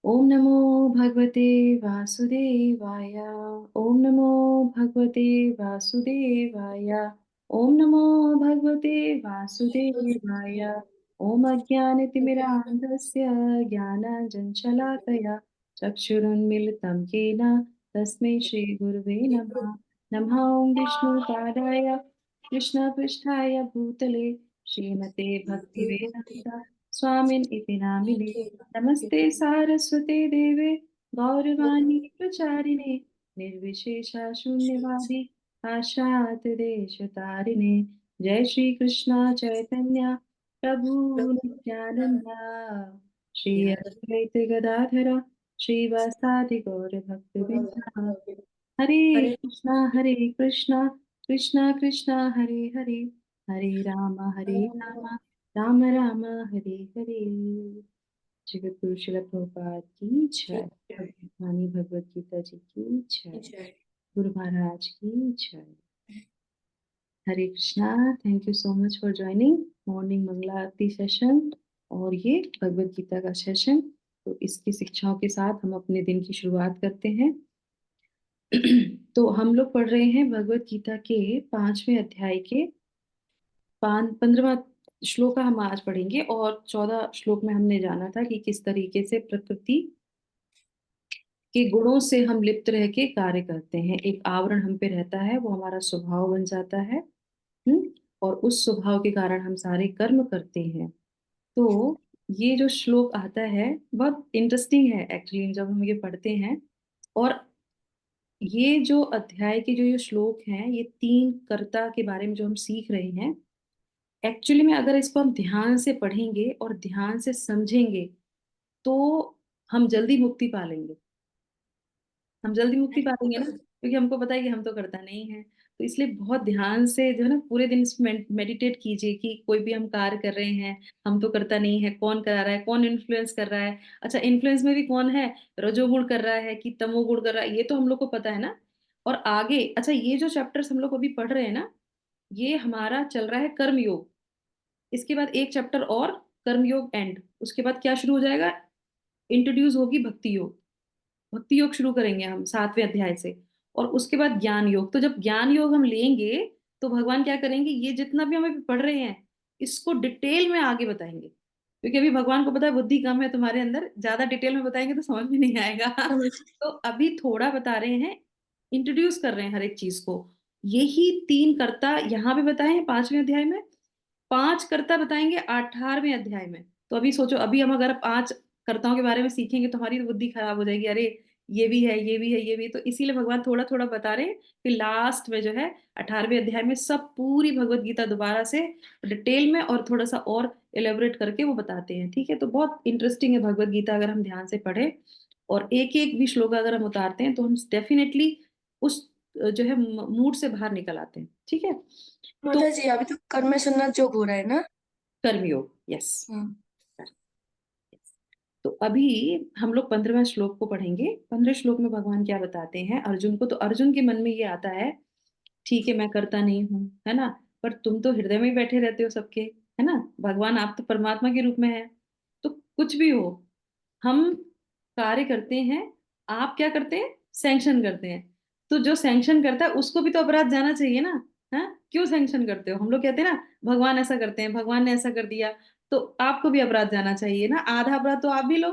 ओम नमो भगवते वासुदेवाय। ओम नमो भगवते वासुदेवाय। ओम नमो भगवते वासुदेवाय। ओम अज्ञानतिमिरान्धस्य ज्ञानाञ्जनशलाकया चक्षुरुन्मीलितं येन तस्मै श्रीगुरुवे नमः। नमः ओं विष्णुपादाय कृष्णपृष्ठाय भूतले श्रीमते भक्तिवेदान्त स्वामिन् इति नामिने। नमस्ते सारस्वते देवे गौरवाणी प्रचारिणे निर्विशेषा शून्यवादी पाश्चात देश तारिणे। जय श्री कृष्णा चैतन्य प्रभु नित्यानंदा श्री अद्वैत गदाधर श्रीवासादि गौर भक्त वृंदा। हरे कृष्णा कृष्णा कृष्णा हरे हरे, हरे राम राम राम हरे हरे। जगत गुरु शिल प्रभुपाद की जय। भगवानी भगवत गीता जी की जय। गुरु महाराज की जय। हरे Krishna. Thank you so much for joining morning Mangala aarti session और ये भगवत गीता का सेशन। तो इसकी शिक्षाओं के साथ हम अपने दिन की शुरुआत करते हैं। तो हम लोग पढ़ रहे हैं भगवत गीता के 5वें अध्याय के 15वां श्लोक का हम आज पढ़ेंगे। और 14 श्लोक में हमने जाना था कि किस तरीके से प्रकृति के गुणों से हम लिप्त रह के कार्य करते हैं। एक आवरण हम पे रहता है, वो हमारा स्वभाव बन जाता है। और उस स्वभाव के कारण हम सारे कर्म करते हैं। तो ये जो श्लोक आता है बहुत इंटरेस्टिंग है एक्चुअली जब हम ये पढ़ते हैं। और ये जो अध्याय के जो ये श्लोक हैं, ये तीन कर्ता के बारे में जो हम सीख रहे हैं, एक्चुअली में अगर इसको हम ध्यान से पढ़ेंगे और ध्यान से समझेंगे तो हम जल्दी मुक्ति पा लेंगे। हम जल्दी मुक्ति पा लेंगे ना, क्योंकि हमको पता है कि हम तो करता नहीं है। तो इसलिए बहुत ध्यान से जो है ना पूरे दिन इसमें मेडिटेट कीजिए कि कोई भी हम कार्य कर रहे हैं, हम तो करता नहीं है, कौन करा रहा है, कौन इन्फ्लुएंस कर रहा है। अच्छा, इन्फ्लुएंस में भी कौन है, रजोगुण कर रहा है कि तमोगुण कर रहा है, ये तो हम लोग को पता है ना। और आगे अच्छा, ये जो चैप्टर्स हम लोग अभी पढ़ रहे हैं ना, ये हमारा चल रहा है कर्म योग। इसके बाद एक चैप्टर और, कर्म योग एंड, उसके बाद क्या शुरू हो जाएगा, इंट्रोड्यूस होगी भक्ति योग। भक्ति योग शुरू करेंगे हम 7वें अध्याय से। और उसके बाद ज्ञान योग। तो जब ज्ञान योग हम लेंगे तो भगवान क्या करेंगे, ये जितना भी हम अभी पढ़ रहे हैं इसको डिटेल में आगे बताएंगे। क्योंकि अभी भगवान को पता है बुद्धि कम है तुम्हारे अंदर, ज्यादा डिटेल में बताएंगे तो समझ में नहीं आएगा। समझ। तो अभी थोड़ा बता रहे हैं, इंट्रोड्यूस कर रहे हैं हर एक चीज को। यही तीन कर्ता यहाँ पे बताए हैं 5वें अध्याय में, 5 कर्ता बताएंगे 18वें अध्याय में। तो अभी सोचो, अभी हम अगर 5 कर्ताओं के बारे में सीखेंगे तो हमारी तो बुद्धि खराब हो जाएगी, अरे ये भी है, ये भी है, ये भी है। तो इसीलिए भगवान थोड़ा थोड़ा बता रहे हैं कि लास्ट में जो है 18वें अध्याय में सब पूरी भगवत गीता दोबारा से डिटेल में और थोड़ा सा और एलेबोरेट करके वो बताते हैं। ठीक है, तो बहुत इंटरेस्टिंग है भगवत गीता अगर हम ध्यान से पढ़े और एक एक भी श्लोक अगर हम उतारते हैं तो हम डेफिनेटली उस जो है मूड से बाहर निकल आते हैं। ठीक है, तो माता जी अभी तो कर्म संन्यास योग हो रहा है ना। कर्मयोग, यस। हाँ। तो अभी हम लोग 15वें श्लोक को पढ़ेंगे। 15 श्लोक में भगवान क्या बताते हैं अर्जुन को। तो अर्जुन के मन में ये आता है, ठीक है मैं करता नहीं हूँ, है ना, पर तुम तो हृदय में ही बैठे रहते हो सबके, है ना, भगवान आप तो परमात्मा के रूप में है। तो कुछ भी हो, हम कार्य करते हैं, आप क्या करते हैं, सैंक्शन करते हैं। तो जो सैंक्शन करता है उसको भी तो अपराध जाना चाहिए ना। हाँ, क्यों सैंक्शन करते हो, हम लोग कहते हैं ना भगवान ऐसा करते हैं, भगवान ने ऐसा कर दिया, तो आपको भी अपराध जाना चाहिए ना, आधा अपराध तो आप भी लो।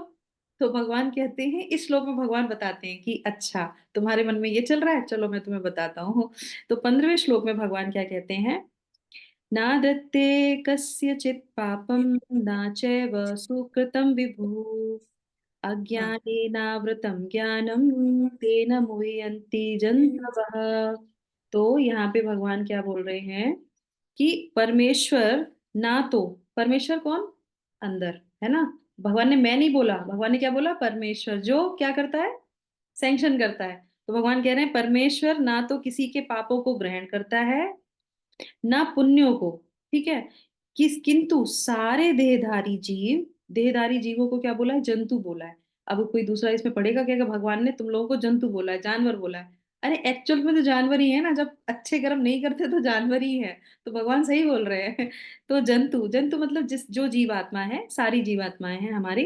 तो भगवान कहते हैं, इस श्लोक में भगवान बताते हैं कि अच्छा तुम्हारे मन में ये चल रहा है, चलो मैं तुम्हें बताता हूँ। तो 15वें श्लोक में भगवान क्या कहते हैं, ना दत्ते कस्यचित् पापं न चैव सुकृतं विभु हाँ। अज्ञानेनावृतं ज्ञानं तेन मुह्यन्ति जन्तवः। तो यहाँ पे भगवान क्या बोल रहे हैं कि परमेश्वर, ना तो परमेश्वर कौन, अंदर, है ना। भगवान ने मैं नहीं बोला, भगवान ने क्या बोला, परमेश्वर जो क्या करता है, सैंक्शन करता है। तो भगवान कह रहे हैं परमेश्वर ना तो किसी के पापों को ग्रहण करता है ना पुण्यों को। ठीक है, किंतु सारे देहधारी जीव, देहधारी जीवों को क्या बोला है, जंतु बोला है। अब कोई दूसरा इसमें पढ़ेगा क्या कि भगवान ने तुम लोगों को जंतु बोला है, जानवर बोला है। अरे एक्चुअल में तो जानवर ही है ना, जब अच्छे कर्म नहीं करते तो जानवर ही है। तो भगवान सही बोल रहे हैं। तो जंतु, जंतु मतलब जिस जो जीवात्मा है, सारी जीवात्माएं हैं हमारी,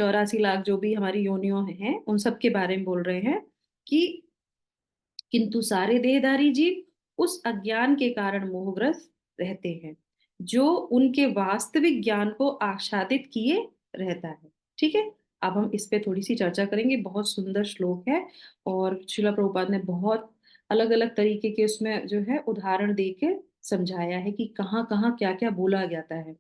84 लाख जो भी हमारी योनियों हैं उन सब के बारे में बोल रहे हैं कि किंतु सारे देहधारी जीव उस अज्ञान के कारण मोहग्रस्त रहते हैं जो उनके वास्तविक ज्ञान को आच्छादित किए रहता है। ठीक है, अब हम इस पे थोड़ी सी चर्चा करेंगे। बहुत सुंदर श्लोक है और शिला प्रभुपाद ने बहुत अलग अलग तरीके के उसमें जो है उदाहरण देके समझाया है कि कहाँ कहाँ क्या क्या बोला जाता है।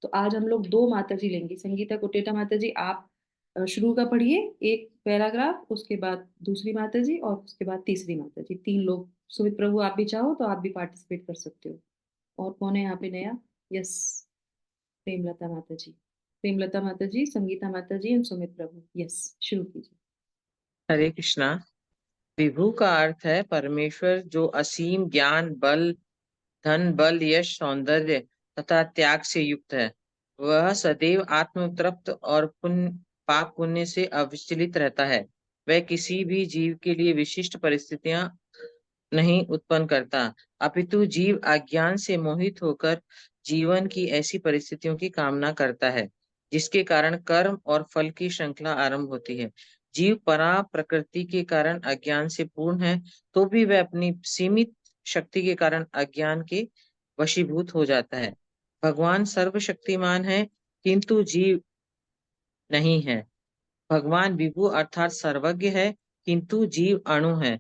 तो आज हम लोग दो माता जी लेंगे। संगीता कुटेटा माता जी, आप शुरू का पढ़िए एक पैराग्राफ, उसके बाद दूसरी माता जी और उसके बाद तीसरी माता जी, 3 लोग। सुमित प्रभु आप भी चाहो तो आप भी पार्टिसिपेट कर सकते हो। और कौन है यहाँ पे नया? यस, प्रेमलता माता जी। प्रेमलता माता जी, संगीता माता जी और सुमित प्रभु। यस, शुरू कीजिए। हरे कृष्णा। विभु का अर्थ है परमेश्वर, जो असीम ज्ञान, बल, धन, बल, यश, सौंदर्य तथा त्याग से युक्त है। वह सदैव आत्मतृप्त और पाप पुण्य से अविचलित रहता है। वह किसी भी जीव के लिए विशिष्ट परिस्थितियां नहीं उत्पन्न करता, अपितु जीव अज्ञान से मोहित होकर जीवन की ऐसी परिस्थितियों की कामना करता है जिसके कारण कर्म और फल की श्रृंखला आरंभ होती है। जीव परा प्रकृति के कारण अज्ञान से पूर्ण है, तो भी वह अपनी सीमित शक्ति के कारण अज्ञान के वशीभूत हो जाता है। भगवान सर्वशक्तिमान है किंतु जीव नहीं है। भगवान विभु अर्थात सर्वज्ञ है किंतु जीव अणु है।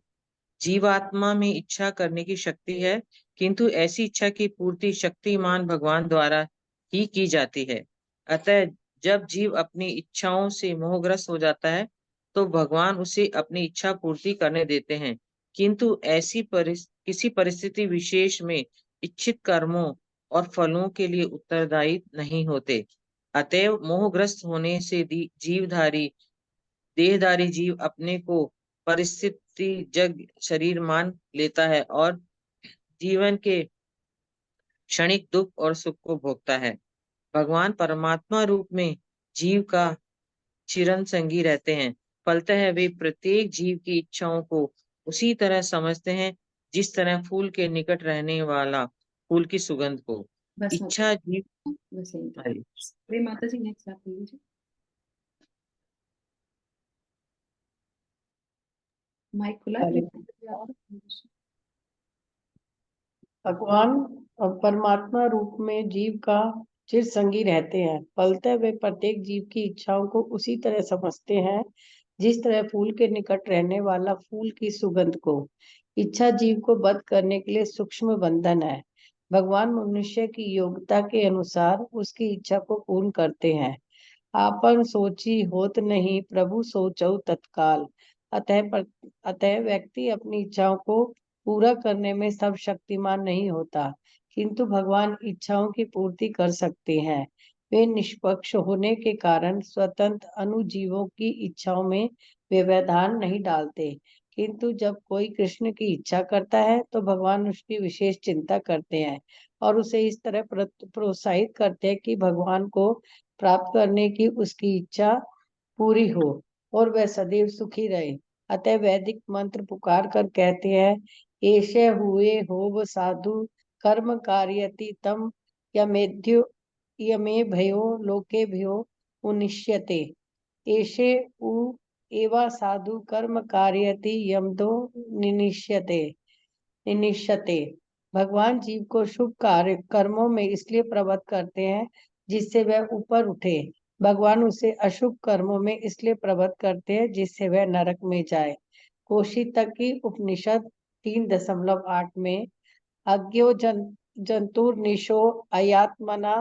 जीवात्मा में इच्छा करने की शक्ति है, किंतु ऐसी इच्छा की पूर्ति शक्तिमान भगवान द्वारा ही की जाती है। अतः जब जीव अपनी इच्छाओं से मोहग्रस्त हो जाता है तो भगवान उसे अपनी इच्छा पूर्ति करने देते हैं, किंतु किसी परिस्थिति विशेष में इच्छित कर्मों और फलों के लिए उत्तरदायी नहीं होते। अतएव मोहग्रस्त होने से जीवधारी देहधारी जीव अपने को परिस्थिति जग शरीर मान लेता है और जीवन के क्षणिक दुख और सुख को भोगता है। भगवान परमात्मा रूप में जीव का चिरंतन संगी रहते हैं। फलतः वे प्रत्येक जीव की इच्छाओं को उसी तरह समझते हैं जिस तरह फूल के निकट रहने वाला फूल की सुगंध को। बस इच्छा जीव बस यही था। प्रेम माता जी, नेक्स्ट आप बोल लीजिए। माइक खुला है प्रेम माता जी आपका? भगवान और परमात्मा रूप में जीव का चिर संगी रहते हैं। फलतः वे प्रत्येक जीव की इच्छाओं को उसी तरह समझते हैं जिस तरह फूल के निकट रहने वाला फूल की सुगंध को। इच्छा जीव को बद्ध करने के लिए सूक्ष्म बंधन है। भगवान मनुष्य की योग्यता के अनुसार उसकी इच्छा को पूर्ण करते हैं। आपन सोची होत नहीं, प्रभु सोचौ तत्काल। अतः व्यक्ति अपनी इच्छाओं को पूरा करने में सब शक्तिमान नहीं होता, किंतु भगवान इच्छाओं की पूर्ति कर सकते हैं। वे निष्पक्ष होने के कारण स्वतंत्र अनुजीवों की इच्छाओं में व्यवधान नहीं डालते, किंतु जब कोई कृष्ण की इच्छा करता है तो भगवान उसकी विशेष चिंता करते हैं और उसे इस तरह प्रोत्साहित करते हैं कि भगवान को प्राप्त करने की उसकी इच्छा पूरी हो और वह सदैव सुखी रहे। अतः वैदिक मंत्र पुकार कर कहते हैं, एषे हुए होव साधु कर्म कार्यति तम यमेद्यो यमे भयो लोके भयो उनिष्यते। एषे उ एवा साधु कर्म कार्यति यमदो निनिष्यते। भगवान जीव को शुभ कार्य कर्मों में इसलिए प्रवृत्त करते हैं जिससे वह ऊपर उठे। भगवान उसे अशुभ कर्मों में इसलिए प्रवृत्त करते हैं जिससे वह नरक में जाए। कोशितक की उपनिषद 3.8 में अज्ञो जंतुर्निशो अयात्मना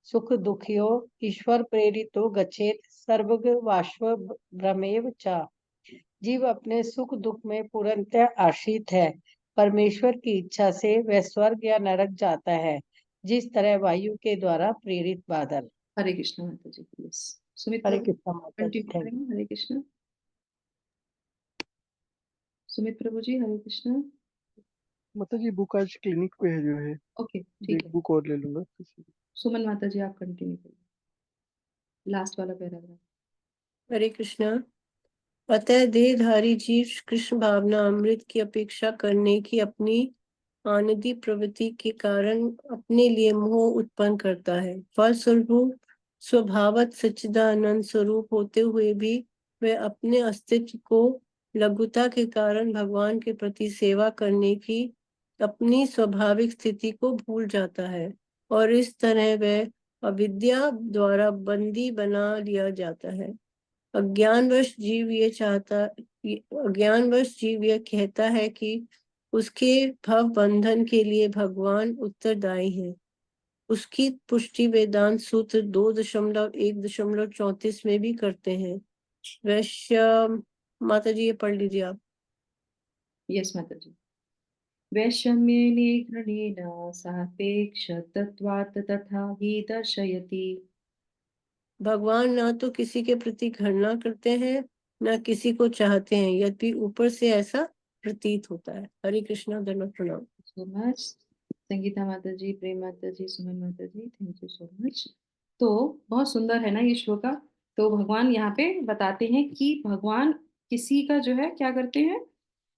सुख दुखियो ईश्वर प्रेरितो गच्छेत सर्वग वाश्व भ्रमेव च। जीव अपने सुख दुख में पूर्णतः आश्रित है। परमेश्वर की इच्छा से वह स्वर्ग या नरक जाता है, जिस तरह वायु के द्वारा प्रेरित बादल। हरे कृष्ण माता जी। यस, सुमित हरे प्रभु कृष्ण माता जी। कंटिन्यू करेंगे। हरे कृष्ण सुमित प्रभु जी। हरे कृष्ण। माता जी बुक आज क्लिनिक पे है जो है, ओके, ठीक एक है। बुक और ले लूंगा। सुमन माता जी, आप कंटिन्यू करिए लास्ट वाला पैराग्राफ। हरे कृष्णा। अतः देहधारी जीव कृष्ण भावना अमृत की अपेक्षा करने की अपनी आनंदी प्रवृत्ति के कारण अपने लिए मोह उत्पन्न करता है। फलस्वरूप स्वभावत सच्चिदानंद स्वरूप होते हुए भी वह अपने अस्तित्व को लघुता के कारण भगवान के प्रति सेवा करने की अपनी स्वाभाविक स्थिति को भूल जाता है, और इस तरह वह अविद्या द्वारा बंदी बना लिया जाता है। अज्ञानवश जीव यह कहता है कि उसके भव बंधन के लिए भगवान उत्तरदायी है। उसकी पुष्टि वेदांत सूत्र 2.1.34 में भी करते हैं। वैश्य माता जी, ये पढ़ लीजिए आप। यस माता जी। वैषम्येन घृणेन सापेक्ष तत्वात् तथा हि दर्शयति। भगवान ना तो किसी के प्रति घृणा करते हैं, ना किसी को चाहते हैं, यद्यपि ऊपर से ऐसा प्रतीत होता है। हरे कृष्णा, धन्यवाद, प्रणाम। सो मच संगीता माता जी, प्रेम माता जी, सुमन माता जी, थैंक यू सो मच। तो बहुत सुंदर है ना ये श्लोका। तो भगवान यहाँ पे बताते हैं कि भगवान किसी का जो है क्या करते हैं,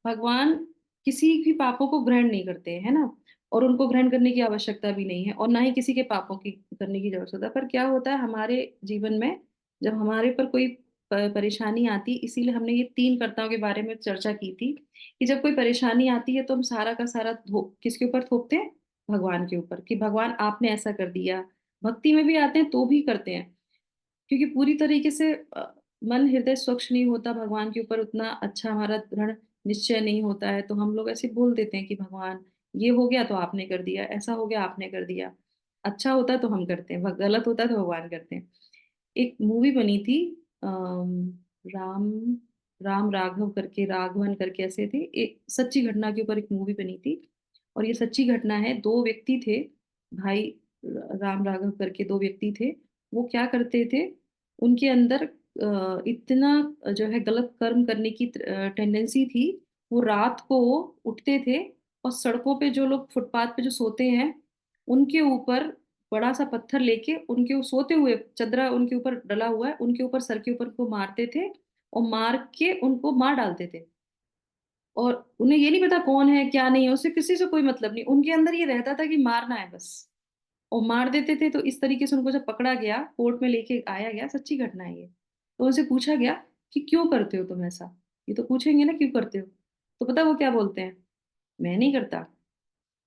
भगवान किसी भी पापों को ग्रहण नहीं करते है ना, और उनको ग्रहण करने की आवश्यकता भी नहीं है, और ना ही किसी के पापों की करने की आवश्यकता। पर क्या होता है हमारे जीवन में, जब हमारे पर कोई परेशानी आती, इसीलिए हमने ये 3 कर्ताओं के बारे में चर्चा की थी कि जब कोई परेशानी आती है तो हम सारा का सारा किसके ऊपर थोपते हैं, भगवान के ऊपर, कि भगवान आपने ऐसा कर दिया। भक्ति में भी आते हैं तो भी करते हैं, क्योंकि पूरी तरीके से मन हृदय स्वच्छ नहीं होता, भगवान के ऊपर उतना अच्छा हमारा दृढ़ निश्चय नहीं होता है, तो हम लोग ऐसे बोल देते हैं कि भगवान ये हो गया तो आपने कर दिया, ऐसा हो गया आपने कर दिया। अच्छा होता है तो हम करते हैं, गलत होता है तो भगवान करते हैं। एक मूवी बनी थी राम राम राघव करके, राघवन करके ऐसे थे, एक सच्ची घटना के ऊपर एक मूवी बनी थी। और ये सच्ची घटना है, 2 व्यक्ति थे, भाई राम राघव करके 2 व्यक्ति थे। वो क्या करते थे, उनके अंदर इतना जो है गलत कर्म करने की टेंडेंसी थी। वो रात को उठते थे और सड़कों पे जो लोग फुटपाथ पे जो सोते हैं, उनके ऊपर बड़ा सा पत्थर लेके, उनके सोते हुए चदरा उनके ऊपर डला हुआ है, उनके ऊपर सर के ऊपर को मारते थे और मार के उनको मार डालते थे। और उन्हें ये नहीं पता कौन है क्या नहीं है, उससे किसी से कोई मतलब नहीं, उनके अंदर ये रहता था कि मारना है बस, और मार देते थे। तो इस तरीके से उनको जब पकड़ा गया, कोर्ट में लेके आया गया, सच्ची घटना है ये, तो उनसे पूछा गया कि क्यों करते हो तुम ऐसा, ये तो पूछेंगे ना क्यों करते हो। तो पता वो क्या बोलते हैं, मैं नहीं करता,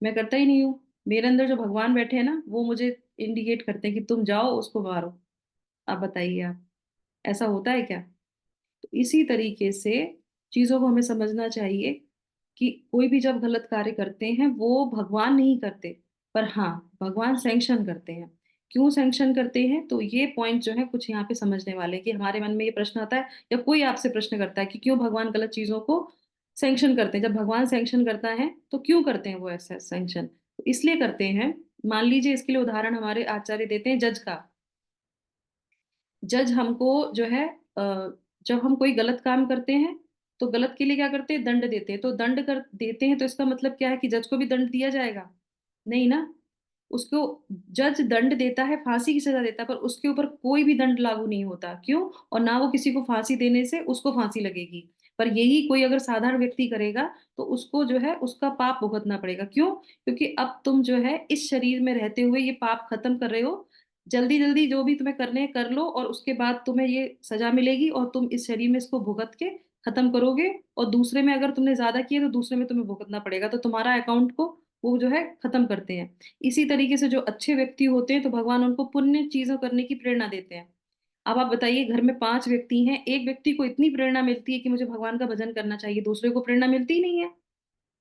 मैं करता ही नहीं हूँ, मेरे अंदर जो भगवान बैठे हैं ना वो मुझे इंडिकेट करते हैं कि तुम जाओ उसको मारो। आप बताइए, आप ऐसा होता है क्या। तो इसी तरीके से चीजों को हमें समझना चाहिए कि कोई भी जब गलत कार्य करते हैं वो भगवान नहीं करते, पर हाँ भगवान सैंक्शन करते हैं। क्यों सैंक्शन करते हैं, तो ये पॉइंट जो है कुछ यहाँ पे समझने वाले हैं कि हमारे मन में ये प्रश्न आता है, या कोई आपसे प्रश्न करता है कि क्यों भगवान गलत चीजों को सैंक्शन करते हैं। जब भगवान सैंक्शन करता है तो क्यों करते हैं वो ऐसा सैंक्शन, तो इसलिए करते हैं। मान लीजिए इसके लिए उदाहरण हमारे आचार्य देते हैं जज का। जज हमको जो है जब हम कोई गलत काम करते हैं तो गलत के लिए क्या करते हैं, दंड देते हैं। तो दंड कर देते हैं तो इसका मतलब क्या है कि जज को भी दंड दिया जाएगा, नहीं ना। उसको जज दंड देता है, फांसी की सजा देता है, पर उसके ऊपर कोई भी दंड लागू नहीं होता। क्यों, और ना वो किसी को फांसी देने से उसको फांसी लगेगी। पर यही कोई अगर साधारण व्यक्ति करेगा तो उसको जो है उसका पाप भुगतना पड़ेगा। क्यों, क्योंकि अब तुम जो है इस शरीर में रहते हुए ये पाप खत्म कर रहे हो। जल्दी जल्दी जो भी तुम्हें करने हैं कर लो, और उसके बाद तुम्हें ये सजा मिलेगी और तुम इस शरीर में इसको भुगत के खत्म करोगे। और दूसरे में अगर तुमने ज्यादा किए तो दूसरे में तुम्हें भुगतना पड़ेगा, तो तुम्हारा अकाउंट को वो जो है खत्म करते हैं। इसी तरीके से जो अच्छे व्यक्ति होते हैं तो भगवान उनको पुण्य चीजों करने की प्रेरणा देते हैं। अब आप बताइए, घर में 5 व्यक्ति हैं, एक व्यक्ति को इतनी प्रेरणा मिलती है कि मुझे भगवान का भजन करना चाहिए, दूसरे को प्रेरणा मिलती ही नहीं है।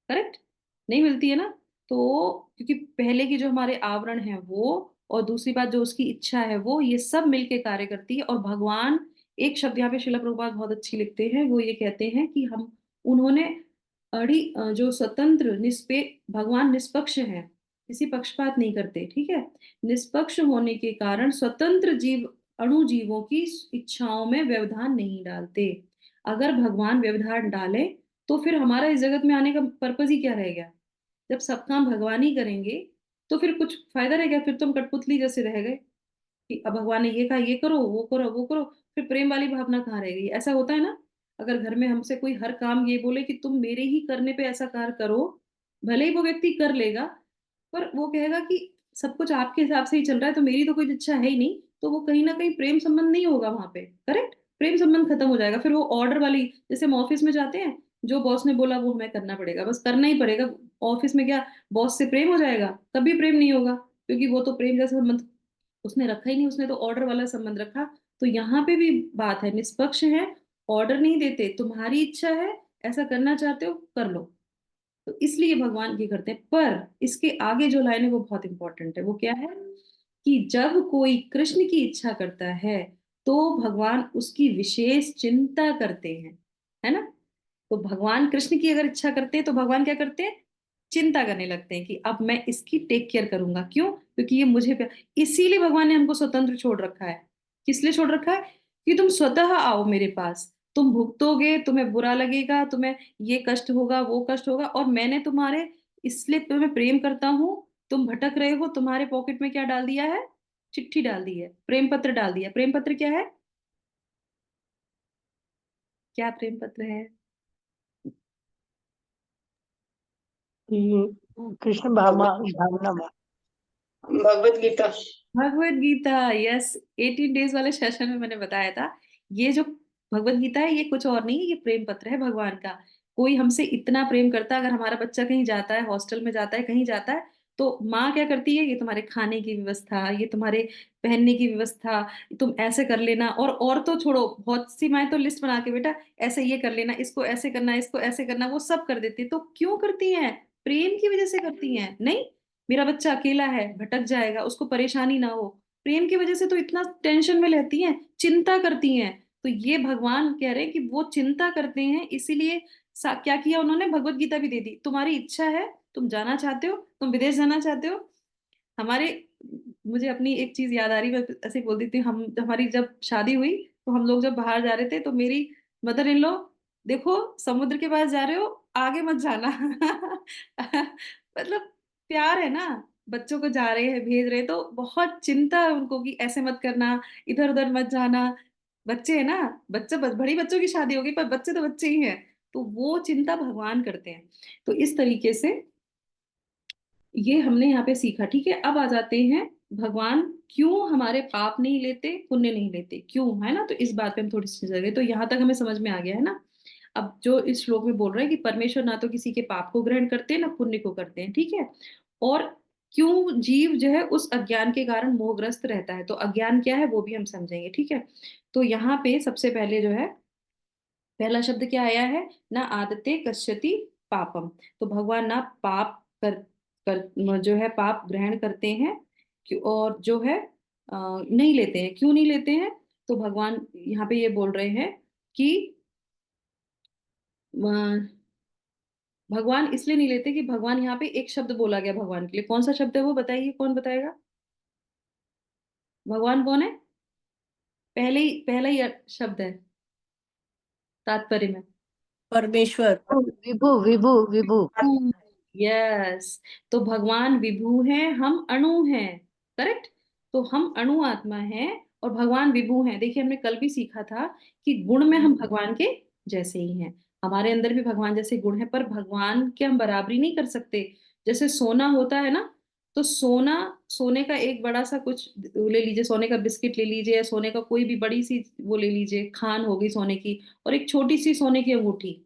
करेक्ट, नहीं मिलती है ना। तो क्योंकि पहले की जो हमारे आवरण है वो, और दूसरी बात जो उसकी इच्छा है वो, ये सब मिलके कार्य करती है। और भगवान, एक शब्द यहाँ पे शिला प्रभुपाद बहुत अच्छी लिखते हैं, वो ये कहते हैं कि हम उन्होंने जो स्वतंत्र निष्पे भगवान निष्पक्ष है, किसी पक्षपात नहीं करते, ठीक है। निष्पक्ष होने के कारण स्वतंत्र जीव अणु जीवों की इच्छाओं में व्यवधान नहीं डालते। अगर भगवान व्यवधान डाले तो फिर हमारा इस जगत में आने का पर्पज ही क्या रह गया। जब सब काम भगवान ही करेंगे तो फिर कुछ फायदा रह गया, फिर तुम कठपुतली जैसे रह गए कि अब भगवान ने ये कहा ये करो, वो करो, वो करो। फिर प्रेम वाली भावना कहाँ रह गई। ऐसा होता है ना, अगर घर में हमसे कोई हर काम ये बोले कि तुम मेरे ही करने पे ऐसा कार्य करो, भले ही वो व्यक्ति कर लेगा, पर वो कहेगा कि सब कुछ आपके हिसाब से ही चल रहा है तो मेरी तो कोई इच्छा है ही नहीं, तो वो कहीं ना कहीं प्रेम संबंध नहीं होगा वहां पे, करेक्ट। प्रेम संबंध खत्म हो जाएगा, फिर वो ऑर्डर वाली, जैसे हम ऑफिस में जाते हैं, जो बॉस ने बोला वो हमें करना पड़ेगा, बस करना ही पड़ेगा। ऑफिस में क्या बॉस से प्रेम हो जाएगा? कभी प्रेम नहीं होगा, क्योंकि वो तो प्रेम जैसा संबंध उसने रखा ही नहीं, उसने तो ऑर्डर वाला संबंध रखा। तो यहाँ पे भी बात है, निष्पक्ष है, ऑर्डर नहीं देते, तुम्हारी इच्छा है, ऐसा करना चाहते हो कर लो। तो इसलिए भगवान ये करते हैं। पर इसके आगे जो लाइन है वो बहुत इंपॉर्टेंट है। वो क्या है कि जब कोई कृष्ण की इच्छा करता है तो भगवान उसकी विशेष चिंता करते हैं, है ना। तो भगवान कृष्ण की अगर इच्छा करते हैं तो भगवान क्या करते हैं? चिंता करने लगते हैं कि अब मैं इसकी टेक केयर करूंगा। क्यों? क्योंकि ये मुझे इसीलिए भगवान ने हमको स्वतंत्र छोड़ रखा है। किस लिए छोड़ रखा है? कि तुम स्वतः आओ मेरे पास, तुम भुगतोगे, तुम्हें बुरा लगेगा, तुम्हें ये कष्ट होगा, वो कष्ट होगा, और मैंने तुम्हारे इसलिए तुम्हें प्रेम करता हूं। तुम भटक रहे हो, तुम्हारे पॉकेट में क्या डाल दिया है? चिट्ठी डाल दी है, प्रेम पत्र डाल दिया। प्रेम पत्र क्या है? क्या प्रेम पत्र है? कृष्ण भावना भगवत गीता। भगवत गीता, यस। 18 डेज वाले सेशन में मैंने बताया था, ये जो भगवत गीता है ये कुछ और नहीं है, ये प्रेम पत्र है भगवान का। कोई हमसे इतना प्रेम करता है, अगर हमारा बच्चा कहीं जाता है, हॉस्टल में जाता है, कहीं जाता है, तो माँ क्या करती है? ये तुम्हारे खाने की व्यवस्था, ये तुम्हारे पहनने की व्यवस्था, तुम ऐसे कर लेना। और तो छोड़ो, बहुत सी माएं तो लिस्ट बना के, बेटा ऐसे ये कर लेना, इसको ऐसे करना, इसको ऐसे करना, वो सब कर देती है। तो क्यों करती हैं? प्रेम की वजह से करती हैं। नहीं, मेरा बच्चा अकेला है, भटक जाएगा, उसको परेशानी ना हो, प्रेम की वजह से तो इतना टेंशन में रहती हैं, चिंता करती हैं। तो ये भगवान कह रहे हैं कि वो चिंता करते हैं, इसीलिए क्या किया उन्होंने? भगवत गीता भी दे दी। तुम्हारी इच्छा है, तुम जाना चाहते हो, तुम विदेश जाना चाहते हो। हमारे मुझे अपनी एक चीज याद आ रही, मैं ऐसे ही बोल देती हूँ। हम हमारी जब शादी हुई तो हम लोग जब बाहर जा रहे थे, तो मेरी मदर इन लॉ, देखो समुद्र के पास जा रहे हो, आगे मत जाना। मतलब प्यार है ना, बच्चों को जा रहे हैं, भेज रहे हैं, तो बहुत चिंता है उनको कि ऐसे मत करना, इधर उधर मत जाना। बच्चे है ना, बच्चे बड़ी बच्चों की शादी होगी, पर बच्चे तो बच्चे ही हैं। तो वो चिंता भगवान करते हैं। तो इस तरीके से ये हमने यहाँ पे सीखा। ठीक है, अब आ जाते हैं भगवान क्यों हमारे पाप नहीं लेते, पुण्य नहीं लेते, क्यों, है ना। तो इस बात पे हम थोड़ी सी नजर गए, तो यहाँ तक हमें समझ में आ गया है ना। अब जो इस श्लोक में बोल रहे हैं कि परमेश्वर ना तो किसी के पाप को ग्रहण करते हैं ना पुण्य को करते हैं, ठीक है। और क्यों जीव जो है उस अज्ञान के कारण मोहग्रस्त रहता है, तो अज्ञान क्या है वो भी हम समझेंगे, ठीक है। तो यहाँ पे सबसे पहले जो है पहला शब्द क्या आया है? ना आदते कश्यति पापम। तो भगवान ना पाप जो है पाप ग्रहण करते हैं, और जो है नहीं लेते हैं। क्यों नहीं लेते हैं? तो भगवान यहाँ पे ये बोल रहे हैं कि अ, भगवान इसलिए नहीं लेते कि भगवान, यहाँ पे एक शब्द बोला गया भगवान के लिए, कौन सा शब्द है वो बताइए, कौन बताएगा? भगवान कौन है? पहला ही शब्द है तात्पर्य में। परमेश्वर। विभु विभु विभु। यस। तो भगवान विभू हैं, हम अणु हैं, करेक्ट। तो हम अणु आत्मा हैं और भगवान विभू हैं। देखिए हमने कल भी सीखा था कि गुण में हम भगवान के जैसे ही हैं, हमारे अंदर भी भगवान जैसे गुण हैं, पर भगवान के हम बराबरी नहीं कर सकते। जैसे सोना होता है ना, तो सोना, सोने का एक बड़ा सा कुछ ले लीजिए, सोने का बिस्किट ले लीजिए, या सोने का कोई भी बड़ी सी वो ले लीजिए, खान हो गई सोने की, और एक छोटी सी सोने की अंगूठी,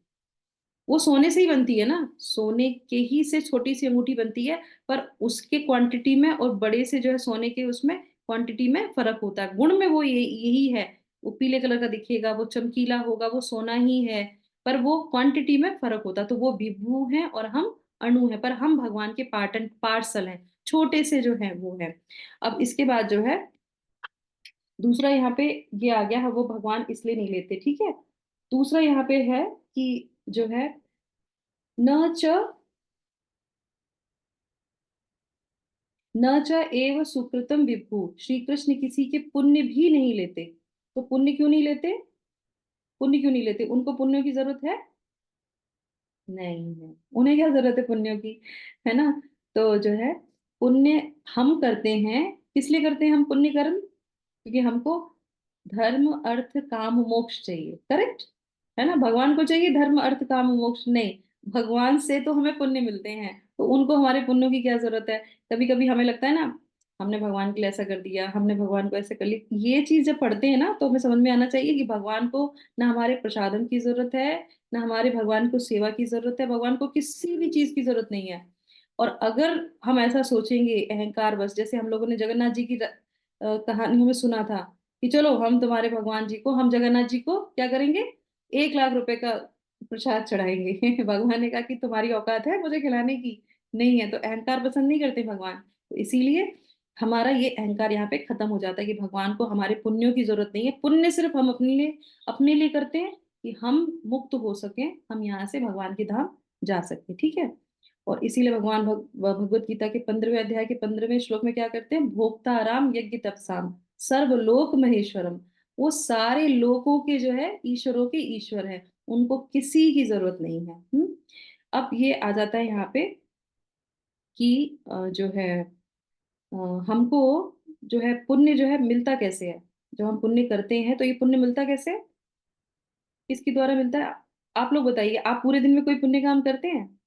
वो सोने से ही बनती है ना, सोने के ही से छोटी सी अंगूठी बनती है, पर उसके क्वांटिटी में और बड़े से जो है सोने के उसमें क्वांटिटी में फर्क होता है। गुण में वो यही है, वो पीले कलर का दिखेगा, वो चमकीला होगा, वो सोना ही है, पर वो क्वांटिटी में फर्क होता है। तो वो विभू है और हम अणु है, पर हम भगवान के पार्ट एंड पार्सल हैं, छोटे से जो है वो है। अब इसके बाद जो है दूसरा यहाँ पे ये आ गया है, वो भगवान इसलिए नहीं लेते, ठीक है। दूसरा यहाँ पे है कि जो है न च न च एव सुकृतम विभु, श्री कृष्ण किसी के पुण्य भी नहीं लेते। तो पुण्य क्यों नहीं लेते? पुण्य क्यों नहीं लेते? उनको पुण्यों की जरूरत है? नहीं है। उन्हें क्या जरूरत है पुण्यों की, है ना। तो जो है पुण्य हम करते हैं, किस लिए करते हैं हम पुण्य कर्म? क्योंकि हमको धर्म अर्थ काम मोक्ष चाहिए, करेक्ट, है ना। भगवान को चाहिए धर्म अर्थ काम मोक्ष नहीं, भगवान से तो हमें पुण्य मिलते हैं, तो उनको हमारे पुण्यों की क्या जरूरत है? कभी कभी हमें लगता है ना हमने भगवान के लिए ऐसा कर दिया, हमने भगवान को ऐसे कर लिया। ये चीज जब पढ़ते हैं ना तो हमें समझ में आना चाहिए कि भगवान को ना हमारे प्रसादम की जरूरत है, ना हमारे भगवान को सेवा की जरूरत है, भगवान को किसी भी चीज की जरूरत नहीं है। और अगर हम ऐसा सोचेंगे अहंकार बस, जैसे हम लोगों ने जगन्नाथ जी की कहानियों में सुना था कि चलो हम तुम्हारे भगवान जी को, हम जगन्नाथ जी को क्या करेंगे, 1 लाख रुपए का प्रसाद चढ़ाएंगे। भगवान ने कहा कि तुम्हारी औकात है मुझे खिलाने की? नहीं है। तो अहंकार पसंद नहीं करते भगवान। तो इसीलिए हमारा ये अहंकार यहाँ पे खत्म हो जाता है कि भगवान को हमारे पुण्यों की जरूरत नहीं है। पुण्य सिर्फ हम अपने लिए करते हैं कि हम मुक्त हो सकें, हम यहाँ से भगवान के धाम जा सके। ठीक है। और इसीलिए भगवान भगवत गीता के 15वें अध्याय के 15वें श्लोक में क्या करते हैं, भोक्ता राम यज्ञ तपसाम सर्वलोक महेश्वरम। वो सारे लोकों के जो है ईश्वरों के ईश्वर है, उनको किसी की जरूरत नहीं है। अब ये आ जाता है यहाँ पे कि जो है अ, हमको जो है पुण्य जो है मिलता कैसे है। जब हम पुण्य करते हैं तो ये पुण्य मिलता कैसे है, किसके द्वारा मिलता है? आप लोग बताइए, आप पूरे दिन में कोई पुण्य काम करते हैं?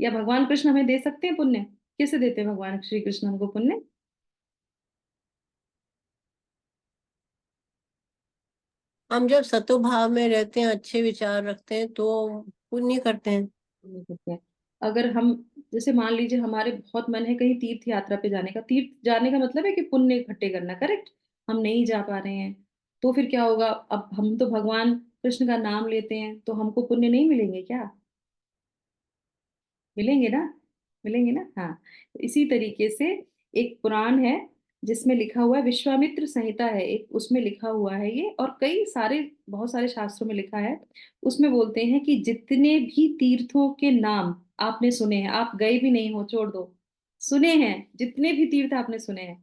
या भगवान कृष्ण हमें दे सकते हैं पुण्य? कैसे देते हैं भगवान श्री कृष्ण हमको पुण्य? हम जब सतोभाव में रहते हैं, अच्छे विचार रखते हैं, तो पुण्य करते हैं। पुण्य करते हैं। अगर हम, जैसे मान लीजिए हमारे बहुत मन है कहीं तीर्थ यात्रा पे जाने का, तीर्थ जाने का मतलब है कि पुण्य इकट्ठे करना, करेक्ट? हम नहीं जा पा रहे हैं, तो फिर क्या होगा? अब हम तो भगवान कृष्ण का नाम लेते हैं, तो हमको पुण्य नहीं मिलेंगे क्या? मिलेंगे ना? मिलेंगे ना? हाँ। तो इसी तरीके से एक पुराण है जिसमें लिखा हुआ है, विश्वामित्र संहिता है एक, उसमें लिखा हुआ है ये, और कई सारे बहुत सारे शास्त्रों में लिखा है। उसमें बोलते हैं कि जितने भी तीर्थों के नाम आपने सुने हैं, आप गए भी नहीं हो, छोड़ दो, सुने हैं, जितने भी तीर्थ आपने सुने हैं,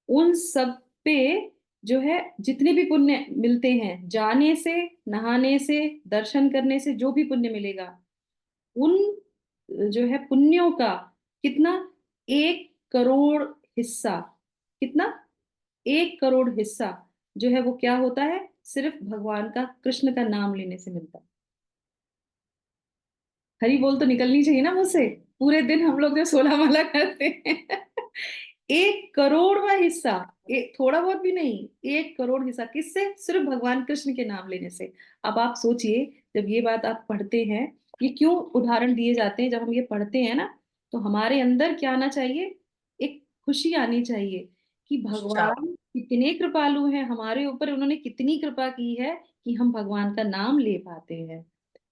उन सब पे जो है जितने भी पुण्य मिलते हैं, जाने से, नहाने से, दर्शन करने से जो भी पुण्य मिलेगा, उन जो है पुण्यों का कितना, 1 करोड़ हिस्सा, कितना, 1 करोड़ हिस्सा जो है वो क्या होता है, सिर्फ भगवान का, कृष्ण का नाम लेने से मिलता है। हरी बोल तो निकलनी चाहिए ना मुझसे। पूरे दिन हम लोग जो 16 माला करते हैं, 1 करोड़वा हिस्सा, एक थोड़ा बहुत भी नहीं, 1 करोड़ हिस्सा किससे? सिर्फ भगवान कृष्ण के नाम लेने से। अब आप सोचिए, जब ये बात आप पढ़ते हैं, ये क्यों उदाहरण दिए जाते हैं, जब हम ये पढ़ते हैं ना, तो हमारे अंदर क्या आना चाहिए, एक खुशी आनी चाहिए कि भगवान कितने कृपालु हैं हमारे ऊपर, उन्होंने कितनी कृपा की है कि हम भगवान का नाम ले पाते हैं।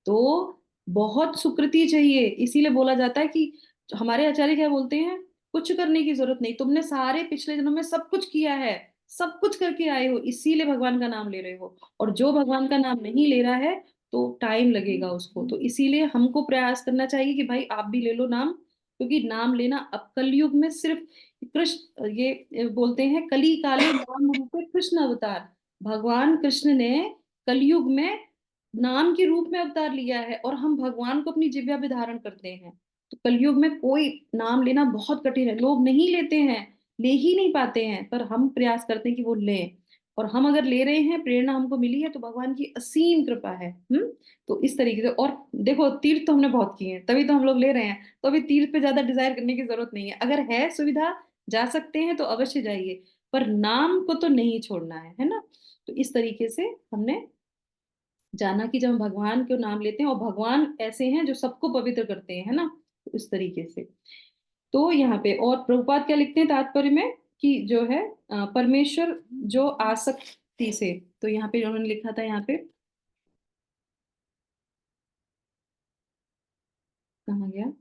तो बहुत सुकृति चाहिए। इसीलिए बोला जाता है कि हमारे आचार्य क्या बोलते हैं, कुछ करने की जरूरत नहीं, तुमने सारे पिछले जन्मों में सब कुछ किया है, सब कुछ करके आए हो, इसीलिए भगवान का नाम ले रहे हो। और जो भगवान का नाम नहीं ले रहा है तो टाइम लगेगा उसको। तो इसीलिए हमको प्रयास करना चाहिए कि भाई आप भी ले लो नाम, क्योंकि नाम लेना अब कलयुग में सिर्फ कृष्ण, ये बोलते हैं कली काले नाम रूपे कृष्ण अवतार। भगवान कृष्ण ने कलयुग में नाम के रूप में अवतार लिया है, और हम भगवान को अपनी जिह्वा पे धारण करते हैं। तो कलयुग में कोई नाम लेना बहुत कठिन है, लोग नहीं लेते हैं, ले ही नहीं पाते हैं, पर हम प्रयास करते हैं कि वो लें। और हम अगर ले रहे हैं, प्रेरणा हमको मिली है, तो भगवान की असीम कृपा है। तो इस तरीके से, और देखो तीर्थ तो हमने बहुत किए हैं, तभी तो हम लोग ले रहे हैं, तो अभी तीर्थ पे ज्यादा डिजायर करने की जरूरत नहीं है। अगर है सुविधा, जा सकते हैं तो अवश्य जाइए, पर नाम को तो नहीं छोड़ना है ना? तो इस तरीके से हमने जाना कि जब हम भगवान के नाम लेते हैं, और भगवान ऐसे हैं जो सबको पवित्र करते हैं, है ना? तो इस तरीके से। तो यहाँ पे और प्रभुपाद क्या लिखते हैं तात्पर्य में, कि जो है परमेश्वर जो आसक्ति से, तो यहाँ पे उन्होंने लिखा था, यहाँ पे कहाँ गया,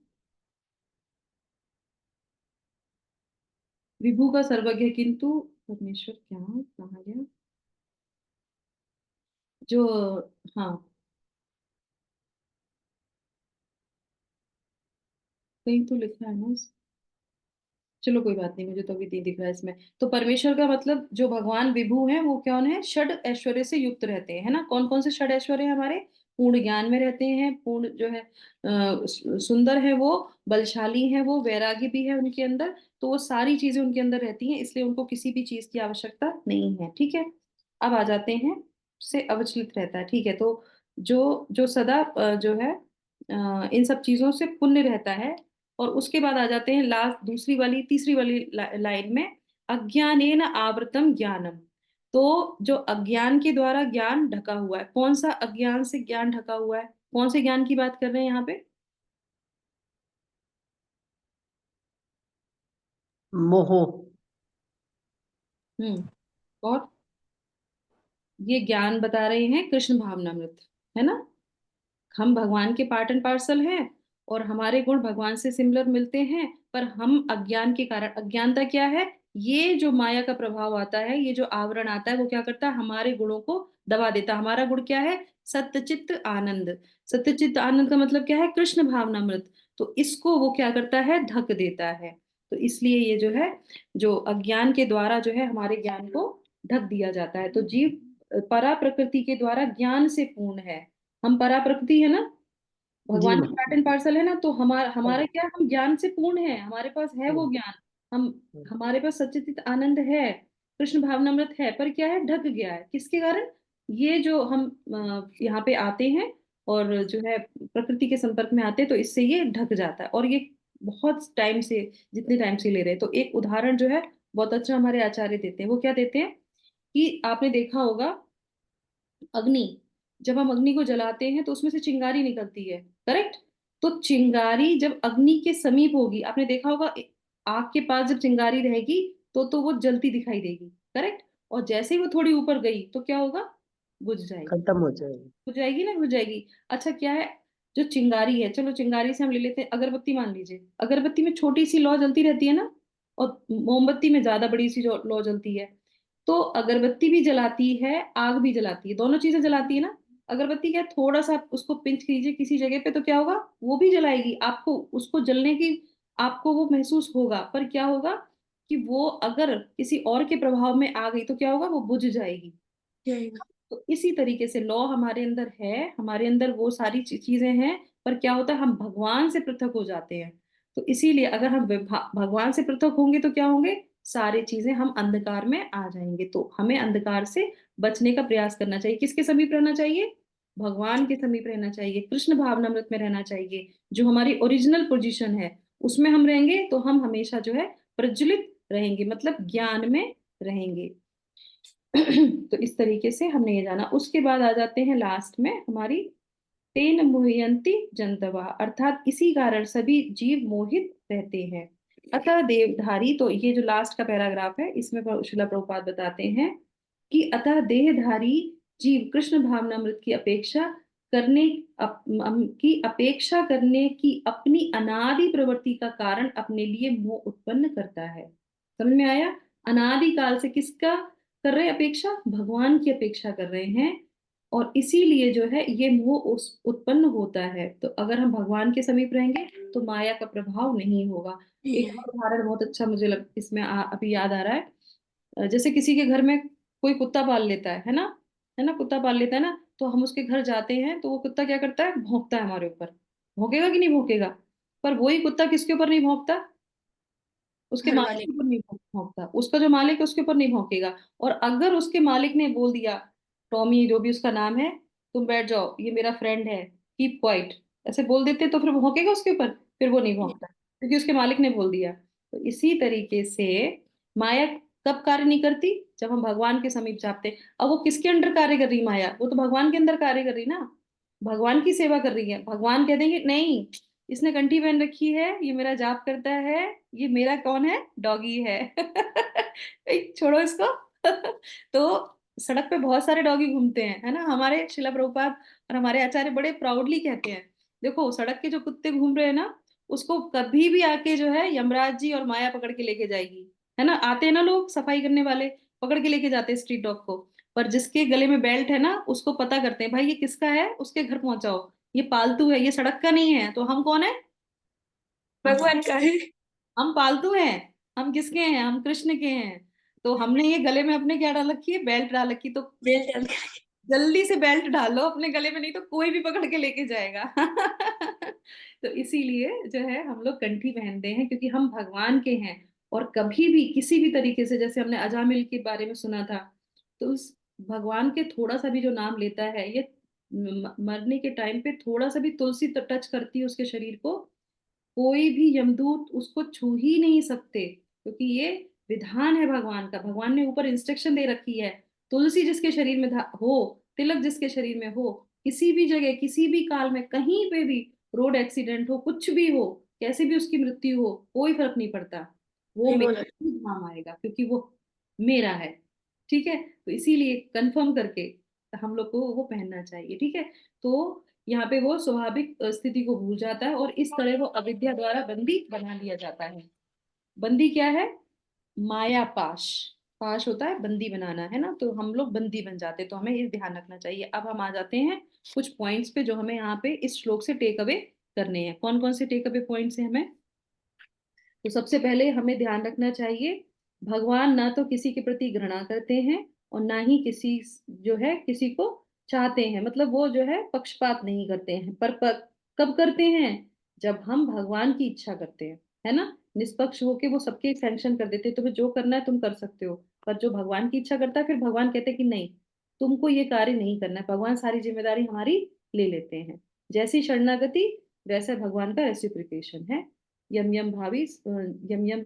विभू का सर्वज्ञ किंतु परमेश्वर, क्या कहाँ गया जो, हाँ, कहीं तो लिखा है ना, चलो कोई बात नहीं, मुझे तो अभी नहीं दिख रहा है इसमें। तो परमेश्वर का मतलब, जो भगवान विभु हैं वो कौन है, षड ऐश्वर्य से युक्त रहते हैं, है ना? कौन कौन से षड ऐश्वर्य हैं हमारे? पूर्ण ज्ञान में रहते हैं, पूर्ण जो है सुंदर है वो, बलशाली है वो, वैराग्य भी है उनके अंदर। तो वो सारी चीजें उनके अंदर रहती हैं, इसलिए उनको किसी भी चीज की आवश्यकता नहीं है। ठीक है। अब आ जाते हैं, से अविचलित रहता है। ठीक है। तो जो जो सदा जो है इन सब चीजों से पुण्य रहता है, और उसके बाद आ जाते हैं लास्ट दूसरी वाली तीसरी वाली लाइन में, अज्ञानेन आवृतम ज्ञानम। तो जो अज्ञान के द्वारा ज्ञान ढका हुआ है, कौन सा अज्ञान से ज्ञान ढका हुआ है, कौन से ज्ञान की बात कर रहे हैं यहाँ पे? मोह। और ये ज्ञान बता रहे हैं कृष्ण भावनामृत, है ना। हम भगवान के पार्ट एंड पार्सल हैं और हमारे गुण भगवान से सिमिलर मिलते हैं, पर हम अज्ञान के कारण, अज्ञानता क्या है, ये जो माया का प्रभाव आता है, ये जो आवरण आता है, वो क्या करता है, हमारे गुणों को दबा देता है। हमारा गुण क्या है, सत्यचित्त आनंद। सत्यचित्त आनंद का मतलब क्या है, कृष्ण भावनामृत। तो इसको वो क्या करता है, ढक देता है। तो इसलिए ये जो है, जो अज्ञान के द्वारा जो है हमारे ज्ञान को ढक दिया जाता है। तो जीव परा प्रकृति के द्वारा ज्ञान से पूर्ण है। हम परा प्रकृति है ना, जी भगवान माँ। की पार्ट एंड पार्सल है ना, तो हमारा हमारा क्या, हम ज्ञान से पूर्ण है, हमारे पास है वो ज्ञान। हम, हमारे पास सच्चित आनंद है, कृष्ण भावनामृत है, पर क्या है, ढक गया है। किसके कारण, ये जो हम यहाँ पे आते हैं और जो है प्रकृति के संपर्क में आते हैं, तो इससे ये ढक जाता है। और ये बहुत टाइम से, जितने टाइम से ले रहे हैं, तो एक उदाहरण जो है बहुत अच्छा हमारे आचार्य देते हैं। वो क्या देते हैं कि आपने देखा होगा, अग्नि, जब हम अग्नि को जलाते हैं तो उसमें से चिंगारी निकलती है, करेक्ट। तो चिंगारी जब अग्नि के समीप होगी, आपने देखा होगा, आग के पास जब चिंगारी रहेगी तो वो जलती दिखाई देगी, करेक्ट। और जैसे ही वो थोड़ी ऊपर गई तो क्या होगा, बुझ जाएगी। खत्म हो जाएगी। बुझ जाएगी ना, बुझ जाएगी। अच्छा क्या है, जो चिंगारी है, चलो चिंगारी से हम ले लेते हैं अगरबत्ती, मान लीजिए अगरबत्ती में छोटी सी लौ जलती रहती है ना, और मोमबत्ती में ज्यादा बड़ी सी जो लौ जलती है। तो अगरबत्ती भी जलाती है, आग भी जलाती है, दोनों चीजें जलाती है ना। अगरबत्ती क्या है, थोड़ा सा आप उसको पिंच कीजिए किसी जगह पे तो क्या होगा, वो भी जलाएगी, आपको उसको जलने की, आपको वो महसूस होगा। पर क्या होगा कि वो अगर किसी और के प्रभाव में आ गई तो क्या होगा, वो बुझ जाएगी। तो इसी तरीके से लौ हमारे अंदर है, हमारे अंदर वो सारी चीजें हैं, पर क्या होता है, हम भगवान से पृथक हो जाते हैं। तो इसीलिए अगर हम भगवान से पृथक होंगे तो क्या होंगे, सारी चीजें, हम अंधकार में आ जाएंगे। तो हमें अंधकार से बचने का प्रयास करना चाहिए। किसके समीप रहना चाहिए, भगवान के समीप रहना चाहिए, कृष्ण भावनामृत में रहना चाहिए। जो हमारी ओरिजिनल पोजीशन है उसमें हम रहेंगे तो हम हमेशा जो है प्रज्वलित रहेंगे, मतलब ज्ञान में रहेंगे। तो इस तरीके से हमने ये जाना। उसके बाद आ जाते हैं लास्ट में हमारी, तेन मुह्यंति जंतवा, अर्थात इसी कारण सभी जीव मोहित रहते हैं। अतः देहधारी, तो ये जो लास्ट का पैराग्राफ है इसमें शिला प्रभुपाद बताते हैं कि अतः देहधारी जीव कृष्ण भावनामृत की अपेक्षा करने की अपेक्षा करने की अपनी अनादि प्रवृत्ति का कारण अपने लिए मोह उत्पन्न करता है। समझ में आया, अनादि काल से किसका कर रहे हैं अपेक्षा, भगवान की अपेक्षा कर रहे हैं, और इसीलिए जो है ये मोह उस उत्पन्न होता है। तो अगर हम भगवान के समीप रहेंगे तो माया का प्रभाव नहीं होगा। एक और उदाहरण बहुत अच्छा मुझे इसमें अभी याद आ रहा है। जैसे किसी के घर में कोई कुत्ता पाल लेता है ना, कुत्ता पाल लेता है ना, तो हम उसके घर जाते हैं तो वो कुत्ता क्या करता है, भौंकता है हमारे ऊपर। भौंकेगा कि नहीं भौंकेगा, पर वही कुत्ता किसके ऊपर नहीं भौंकता, उसके घर मालिक वाले। के ऊपर नहीं भौंकता, उसका जो मालिक है उसके ऊपर नहीं भौंकेगा। और अगर उसके मालिक ने बोल दिया, टॉमी जो भी उसका नाम है, तुम बैठ जाओ ये मेरा फ्रेंड है, कीप क्वाइट, ऐसे बोल देते तो फिर वो भौंकेगा उसके ऊपर, फिर वो नहीं भौंकता, क्योंकि उसके मालिक ने बोल दिया। तो इसी तरीके से माया कब कार्य नहीं करती, जब हम भगवान के समीप जाते हैं। अब वो किसके अंडर कार्य कर रही माया, वो तो भगवान के अंदर कार्य कर रही ना, भगवान की सेवा कर रही है। भगवान कह देंगे नहीं, इसने कंठी पहन रखी है, ये मेरा जाप करता है, ये मेरा कौन है, डॉगी है। छोड़ो इसको। तो सड़क पे बहुत सारे डॉगी घूमते हैं, है ना, हमारे शिला प्रभुपाद और हमारे आचार्य बड़े प्राउडली कहते हैं, देखो सड़क के जो कुत्ते घूम रहे हैं ना, उसको कभी भी आके जो है यमराज जी और माया पकड़ के लेके जाएगी। है ना, आते हैं ना लोग सफाई करने वाले, पकड़ के लेके जाते हैं स्ट्रीट डॉग को। पर जिसके गले में बेल्ट है ना, उसको पता करते हैं भाई ये किसका है, उसके घर पहुंचाओ, ये पालतू है, ये सड़क का नहीं है। तो हम कौन है, हम भगवान का है। हम पालतू हैं, हम किसके हैं, हम कृष्ण के हैं। तो हमने ये गले में अपने क्या डाल रखी है, बेल्ट डाल रखी। तो बेल डाल के। जल्दी से बेल्ट डालो अपने गले में, नहीं तो कोई भी पकड़ के लेके जाएगा। तो इसीलिए जो है हम लोग कंठी पहनते हैं, क्योंकि हम भगवान के हैं। और कभी भी किसी भी तरीके से, जैसे हमने अजामिल के बारे में सुना था, तो उस भगवान के थोड़ा सा भी जो नाम लेता है, ये मरने के टाइम पे थोड़ा सा भी तुलसी टच करती है उसके शरीर को, कोई भी यमदूत उसको छू ही नहीं सकते, क्योंकि ये विधान है भगवान का। भगवान ने ऊपर इंस्ट्रक्शन दे रखी है, तुलसी जिसके शरीर में हो, तिलक जिसके शरीर में हो, किसी भी जगह किसी भी काल में कहीं पे भी रोड एक्सीडेंट हो, कुछ भी हो, कैसे भी उसकी मृत्यु हो, कोई फर्क नहीं पड़ता, वो नहीं मेरे होना ही काम आएगा, क्योंकि वो मेरा है। ठीक है, तो इसीलिए कंफर्म करके हम लोग को वो पहनना चाहिए। ठीक है, तो यहाँ पे वो स्वाभाविक स्थिति को भूल जाता है और इस तरह वो अविद्या द्वारा बंदी बना लिया जाता है। बंदी क्या है? माया पाश। पाश होता है बंदी बनाना, है ना, तो हम लोग बंदी बन जाते हैं, तो हमें ये ध्यान रखना चाहिए। अब हम आ जाते हैं कुछ पॉइंट्स पे जो हमें यहाँ पे इस श्लोक से टेक अवे करने हैं। कौन कौन से टेक अवे पॉइंट्स हैं हमें? तो सबसे पहले हमें ध्यान रखना चाहिए, भगवान ना तो किसी के प्रति घृणा करते हैं और ना ही किसी जो है किसी को चाहते हैं, मतलब वो जो है पक्षपात नहीं करते हैं। पर कब करते हैं? जब हम भगवान की इच्छा करते हैं, है ना, निष्पक्ष होके वो सबके सैंक्शन कर देते हैं, तुम्हें जो करना है तुम कर सकते हो। पर जो भगवान की इच्छा करता है, फिर भगवान कहते हैं कि नहीं, तुमको ये कार्य नहीं करना है। भगवान सारी जिम्मेदारी हमारी ले लेते हैं। जैसी शरणागति वैसा भगवान का रेसिप्रिकेशन है। यम यम भावी यम यम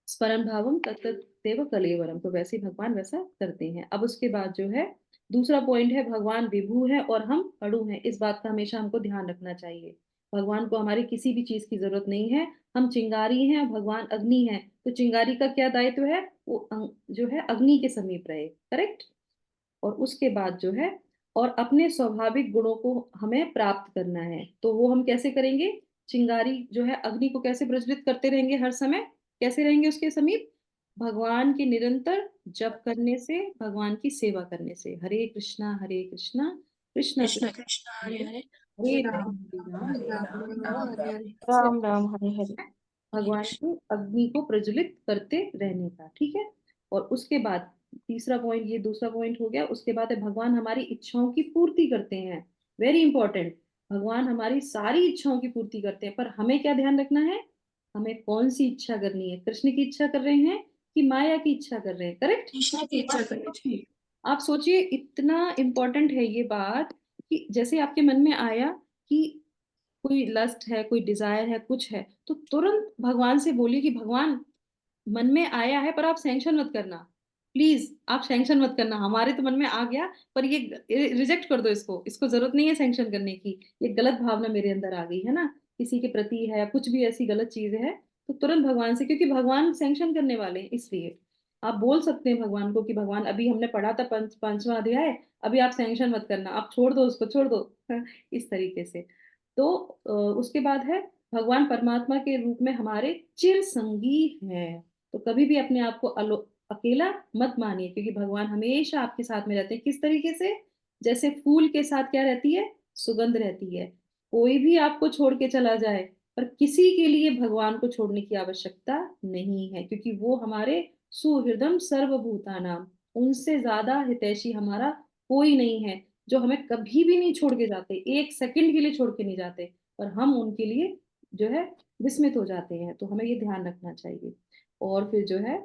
स्मरण भावम तत्तदेव कलेवरम, तो वैसे ही भगवान वैसा करते हैं। अब उसके बाद जो है दूसरा पॉइंट है, भगवान विभू है और हम अणु हैं। इस बात का हमेशा हमको ध्यान रखना चाहिए। भगवान को हमारी किसी भी चीज की जरूरत नहीं है। हम चिंगारी हैं, भगवान अग्नि है, तो चिंगारी का क्या दायित्व है? वो जो है अग्नि के समीप रहे। करेक्ट। और उसके बाद जो है, और अपने स्वाभाविक गुणों को हमें प्राप्त करना है, तो वो हम कैसे करेंगे? चिंगारी जो है अग्नि को कैसे प्रज्वलित करते रहेंगे हर समय? कैसे रहेंगे उसके समीप? भगवान के निरंतर जप करने से, भगवान की सेवा करने से। हरे कृष्णा कृष्णा कृष्ण कृष्ण कृष्ण हरे हरे हरे हरे राम हरे राम हरे राम राम हरे हरे राम राम हरे हरे। हरे भगवान कृष्ण। की अग्नि को प्रज्वलित करते रहने का। ठीक है। और उसके बाद तीसरा पॉइंट, ये दूसरा पॉइंट हो गया। उसके बाद है भगवान हमारी इच्छाओं की पूर्ति करते हैं। Very important. भगवान हमारी सारी इच्छाओं की पूर्ति करते हैं, पर हमें क्या ध्यान रखना है? हमें कौन सी इच्छा करनी है? कृष्ण की इच्छा कर रहे हैं कि माया की इच्छा कर रहे हैं? करेक्ट। कृष्ण की इच्छा करनी चाहिए। आप सोचिए, इतना इम्पोर्टेंट है ये बात कि जैसे आपके मन में आया कि कोई लस्ट है, कोई डिजायर है, कुछ है, तो तुरंत भगवान से बोलिए कि भगवान, मन में आया है पर आप सैंक्शन मत करना, प्लीज आप सैंक्शन मत करना। हमारे तो मन में आ गया, पर ये रिजेक्ट कर दो, इसको इसको जरूरत नहीं है सैंक्शन करने की। ये गलत भावना मेरे अंदर आ गई है ना, किसी के प्रति है, कुछ भी ऐसी गलत चीज है, तो तुरंत भगवान से, क्योंकि भगवान सैंक्शन करने वाले हैं, इसलिए आप बोल सकते हैं भगवान को कि भगवान, अभी हमने पढ़ा था पांचवा अध्याय, अभी आप सैंक्शन मत करना, आप छोड़ दो उसको, छोड़ दो इस तरीके से। तो उसके बाद है, भगवान परमात्मा के रूप में हमारे चिर संगी हैं। तो कभी भी अपने आप को अकेला मत मानिए, क्योंकि भगवान हमेशा आपके साथ में रहते हैं। किस तरीके से? जैसे फूल के साथ क्या रहती है? सुगंध रहती है। कोई भी आपको छोड़ के चला जाए, पर किसी के लिए भगवान को छोड़ने की आवश्यकता नहीं है, क्योंकि वो हमारे सुहृदम सर्वभूतानाम, उनसे ज्यादा हितैषी हमारा कोई नहीं है, जो हमें कभी भी नहीं छोड़ के जाते, एक सेकंड के लिए छोड़ के नहीं जाते, पर हम उनके लिए जो है विस्मित हो जाते हैं। तो हमें ये ध्यान रखना चाहिए। और फिर जो है,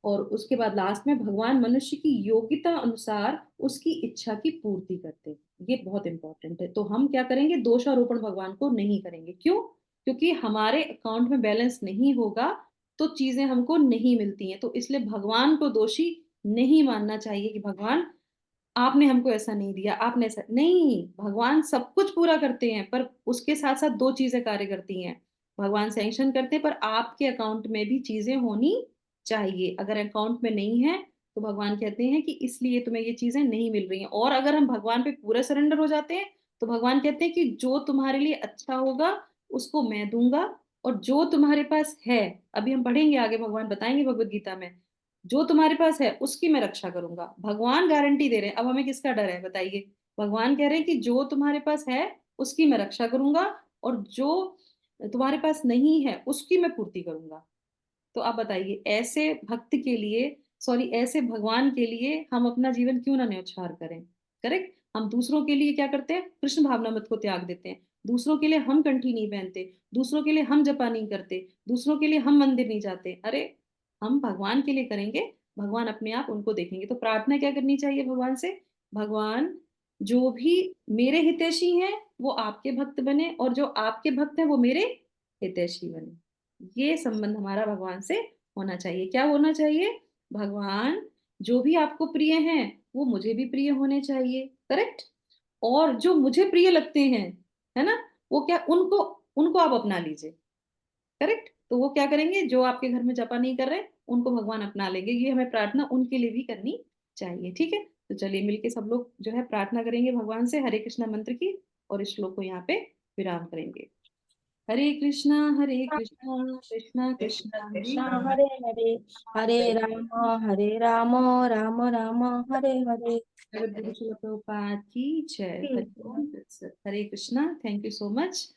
और उसके बाद लास्ट में, भगवान मनुष्य की योग्यता अनुसार उसकी इच्छा की पूर्ति करते हैं। ये बहुत इंपॉर्टेंट है। तो हम क्या करेंगे? दोषारोपण भगवान को नहीं करेंगे। क्यों? क्योंकि हमारे अकाउंट में बैलेंस नहीं होगा तो चीजें हमको नहीं मिलती हैं। तो इसलिए भगवान को दोषी नहीं मानना चाहिए कि भगवान आपने हमको ऐसा नहीं दिया, आपने ऐसा नहीं। भगवान सब कुछ पूरा करते हैं, पर उसके साथ साथ दो चीजें कार्य करती हैं। भगवान सैंक्शन करते हैं, पर आपके अकाउंट में भी चीजें होनी चाहिए। अगर अकाउंट में नहीं है, तो भगवान कहते हैं कि इसलिए तुम्हें ये चीजें नहीं मिल रही हैं। और अगर हम भगवान पे पूरा सरेंडर हो जाते हैं, तो भगवान कहते हैं कि जो तुम्हारे लिए अच्छा होगा उसको मैं दूंगा, और जो तुम्हारे पास है, अभी हम पढ़ेंगे आगे, भगवान बताएंगे भगवत गीता में, जो तुम्हारे पास है उसकी मैं रक्षा करूंगा। भगवान गारंटी दे रहे हैं। अब हमें किसका डर है बताइए? भगवान कह रहे हैं कि जो तुम्हारे पास है उसकी मैं रक्षा करूंगा, और जो तुम्हारे पास नहीं है उसकी मैं पूर्ति करूंगा। तो आप बताइए, ऐसे भक्त के लिए, सॉरी, ऐसे भगवान के लिए हम अपना जीवन क्यों ना न्यौछावर करें? करेक्ट। हम दूसरों के लिए क्या करते हैं? कृष्ण भावनामृत को त्याग देते हैं। दूसरों के लिए हम कंठी नहीं पहनते, दूसरों के लिए हम जपा नहीं करते, दूसरों के लिए हम मंदिर नहीं जाते। अरे, हम भगवान के लिए करेंगे, भगवान अपने आप उनको देखेंगे। तो प्रार्थना क्या करनी चाहिए भगवान से? भगवान, जो भी मेरे हितैषी हैं वो आपके भक्त बने, और जो आपके भक्त हैं वो मेरे हितैषी बने। ये संबंध हमारा भगवान से होना चाहिए। क्या होना चाहिए? भगवान जो भी आपको प्रिय हैं वो मुझे भी प्रिय होने चाहिए, करेक्ट। और जो मुझे प्रिय लगते हैं, है ना, वो क्या, उनको उनको आप अपना लीजिए, करेक्ट। तो वो क्या करेंगे? जो आपके घर में जपा नहीं कर रहे उनको भगवान अपना लेंगे। ये हमें प्रार्थना उनके लिए भी करनी चाहिए, ठीक है। तो चलिए मिलके सब लोग जो है प्रार्थना करेंगे भगवान से हरे कृष्णा मंत्र की, और इस श्लोक को यहाँ पे विराम करेंगे। हरे कृष्णा कृष्णा कृष्णा हरे कृष्णा हरे, हरे हरे, हरे राम राम राम हरे हरे। जगत गुरु श्रील प्रभुपाद की जय। हरि ओम तत्सत। हरे Krishna. Thank you so much.